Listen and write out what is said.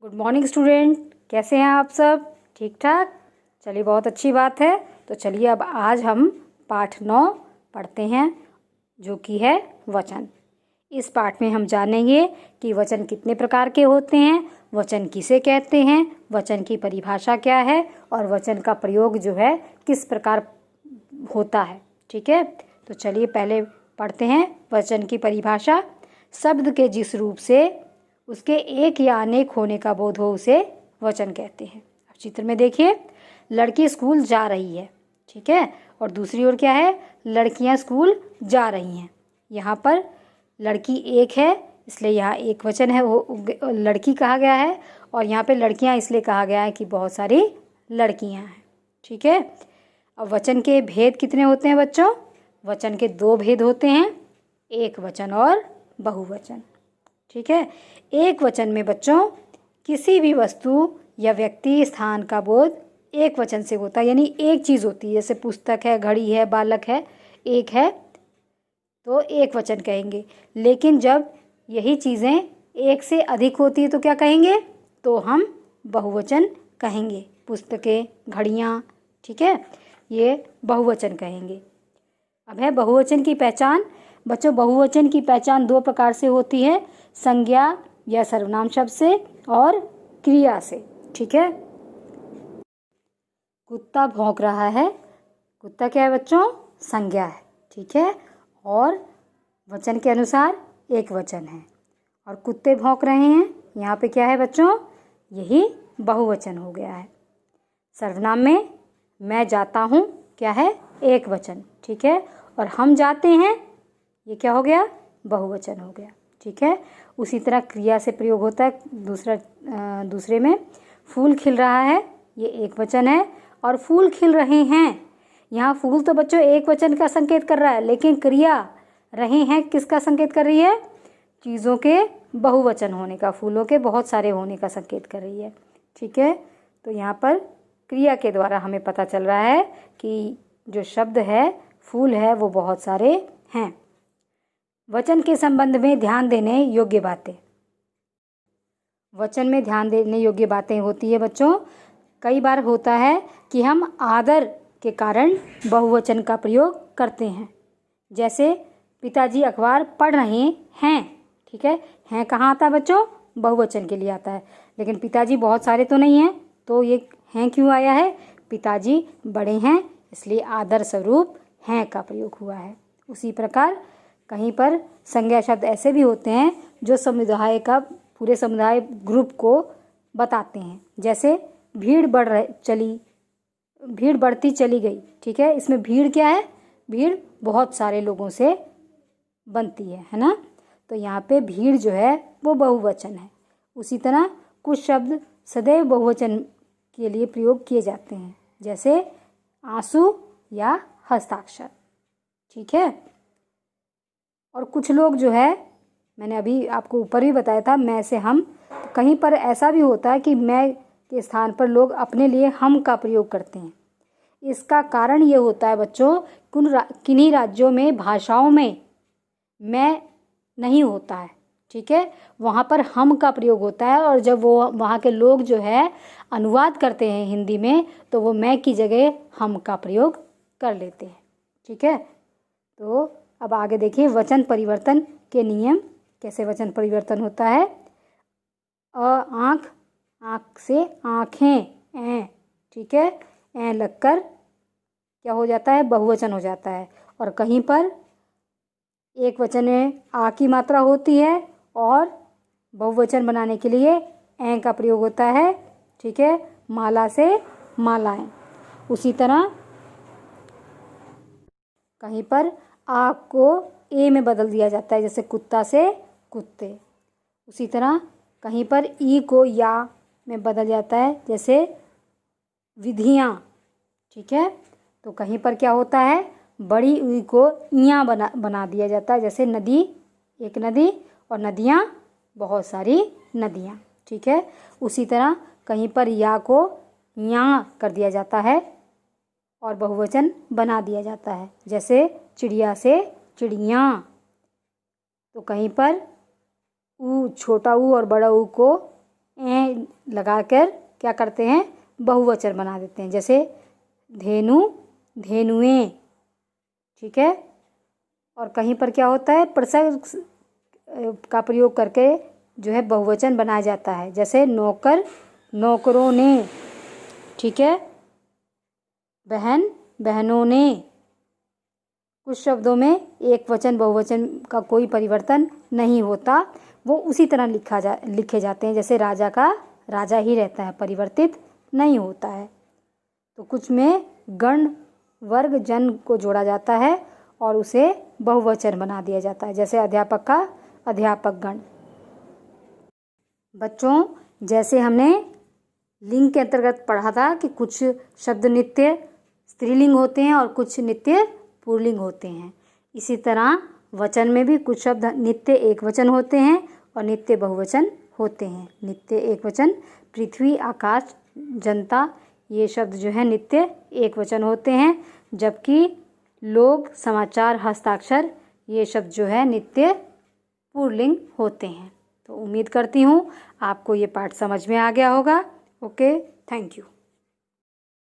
Good morning student, कैसे हैं आप सब? ठीक ठाक। चलिए, बहुत अच्छी बात है। तो चलिए अब आज हम पाठ 9 पढ़ते हैं, जो कि है वचन। इस पाठ में हम जानेंगे कि वचन कितने प्रकार के होते हैं, वचन किसे कहते हैं, वचन की परिभाषा क्या है और वचन का प्रयोग जो है किस प्रकार होता है। ठीक है, तो चलिए पहले पढ़ते हैं वचन की परिभाषा। शब्द के जिस रूप से उसके एक या अनेक होने का बोध हो उसे वचन कहते हैं। अब चित्र में देखिए, लड़की स्कूल जा रही है, ठीक है, और दूसरी ओर क्या है, लड़कियां स्कूल जा रही हैं। यहाँ पर लड़की एक है इसलिए यहाँ एक वचन है, वो लड़की कहा गया है, और यहाँ पे लड़कियां इसलिए कहा गया है कि बहुत सारी लड़कियां हैं। ठीक है, अब वचन के भेद कितने होते हैं बच्चों? वचन के 2 भेद होते हैं, एक वचन और बहुवचन। ठीक है, एक वचन में बच्चों किसी भी वस्तु या व्यक्ति स्थान का बोध एक वचन से होता है, यानी एक चीज़ होती है, जैसे पुस्तक है, घड़ी है, बालक है, एक है तो एक वचन कहेंगे। लेकिन जब यही चीज़ें एक से अधिक होती है तो क्या कहेंगे? तो हम बहुवचन कहेंगे। पुस्तकें, घड़ियाँ, ठीक है, ये बहुवचन कहेंगे। अब है बहुवचन की पहचान। बच्चों, बहुवचन की पहचान 2 प्रकार से होती है, संज्ञा या सर्वनाम शब्द से और क्रिया से। ठीक है, कुत्ता भौंक रहा है, कुत्ता क्या है बच्चों? संज्ञा है। ठीक है, और वचन के अनुसार एक वचन है, और कुत्ते भौंक रहे हैं, यहाँ पे क्या है बच्चों? यही बहुवचन हो गया है। सर्वनाम में मैं जाता हूँ क्या है? एक वचन। ठीक है, और हम जाते हैं, ये क्या हो गया? बहुवचन हो गया। ठीक है, उसी तरह क्रिया से प्रयोग होता है दूसरे में। फूल खिल रहा है, ये एक वचन है, और फूल खिल रहे हैं, यहाँ फूल तो बच्चों एक वचन का संकेत कर रहा है, लेकिन क्रिया रहे हैं किसका संकेत कर रही है? चीज़ों के बहुवचन होने का, फूलों के बहुत सारे होने का संकेत कर रही है। ठीक है, तो यहाँ पर क्रिया के द्वारा हमें पता चल रहा है कि जो शब्द है, फूल है, वो बहुत सारे हैं। वचन के संबंध में ध्यान देने योग्य बातें। वचन में ध्यान देने योग्य बातें होती है बच्चों। कई बार होता है कि हम आदर के कारण बहुवचन का प्रयोग करते हैं, जैसे पिताजी अखबार पढ़ रहे हैं। ठीक है कहाँ आता है बच्चों? बहुवचन के लिए आता है, लेकिन पिताजी बहुत सारे तो नहीं हैं, तो ये हैं क्यों आया है? पिताजी बड़े हैं इसलिए आदर स्वरूप हैं का प्रयोग हुआ है। उसी प्रकार कहीं पर संज्ञा शब्द ऐसे भी होते हैं जो समुदाय का, पूरे समुदाय ग्रुप को बताते हैं, जैसे भीड़ बढ़ती चली गई। ठीक है, इसमें भीड़ क्या है? भीड़ बहुत सारे लोगों से बनती है ना, तो यहाँ पे भीड़ जो है वो बहुवचन है। उसी तरह कुछ शब्द सदैव बहुवचन के लिए प्रयोग किए जाते हैं, जैसे आंसू या हस्ताक्षर। ठीक है, और कुछ लोग जो है, मैंने अभी आपको ऊपर भी बताया था, मैं से हम, तो कहीं पर ऐसा भी होता है कि मैं के स्थान पर लोग अपने लिए हम का प्रयोग करते हैं। इसका कारण ये होता है बच्चों, किन्हीं राज्यों में भाषाओं में मैं नहीं होता है। ठीक है, वहाँ पर हम का प्रयोग होता है, और जब वो वहाँ के लोग जो है अनुवाद करते हैं हिंदी में, तो वो मैं की जगह हम का प्रयोग कर लेते हैं। ठीक है, तो अब आगे देखिए वचन परिवर्तन के नियम, कैसे वचन परिवर्तन होता है। आँख, आँख से आँखें, ऐ, ठीक है, ऐ लगकर क्या हो जाता है? बहुवचन हो जाता है। और कहीं पर एक वचन में आ की मात्रा होती है और बहुवचन बनाने के लिए ऐ का प्रयोग होता है। ठीक है, माला से मालाएं। उसी तरह कहीं पर आ को ए में बदल दिया जाता है, जैसे कुत्ता से कुत्ते। उसी तरह कहीं पर ई को या में बदल जाता है, जैसे विधियाँ। ठीक है, तो कहीं पर क्या होता है? बड़ी ई को इयाँ बना दिया जाता है, जैसे नदी, एक नदी, और नदियाँ, बहुत सारी नदियाँ। ठीक है, उसी तरह कहीं पर या को यहाँ कर दिया जाता है और बहुवचन बना दिया जाता है, जैसे चिड़िया से चिड़ियाँ। तो कहीं पर ऊ, छोटा ऊ और बड़ा ऊ को ए लगाकर क्या करते हैं, बहुवचन बना देते हैं। जैसे धेनु, धेनुएं, ठीक है। और कहीं पर क्या होता है, प्रसर्ग का प्रयोग करके जो है बहुवचन बनाया जाता है। जैसे नौकर, नौकरों ने, ठीक है। बहन, बहनों ने। कुछ शब्दों में एक वचन बहुवचन का कोई परिवर्तन नहीं होता, वो उसी तरह लिखे जाते हैं। जैसे राजा का राजा ही रहता है, परिवर्तित नहीं होता है। तो कुछ में गण, वर्ग, जन को जोड़ा जाता है और उसे बहुवचन बना दिया जाता है। जैसे अध्यापक का अध्यापक गण। बच्चों, जैसे हमने लिंग के अंतर्गत पढ़ा था कि कुछ शब्द नित्य स्त्रीलिंग होते हैं और कुछ नित्य पुल्लिंग होते हैं, इसी तरह वचन में भी कुछ शब्द नित्य एकवचन होते हैं और नित्य बहुवचन होते हैं। नित्य एकवचन पृथ्वी, आकाश, जनता, ये शब्द जो है नित्य एकवचन होते हैं, जबकि लोग, समाचार, हस्ताक्षर, ये शब्द जो है नित्य पुल्लिंग होते हैं। तो उम्मीद करती हूँ आपको ये पाठ समझ में आ गया होगा। Okay, thank you.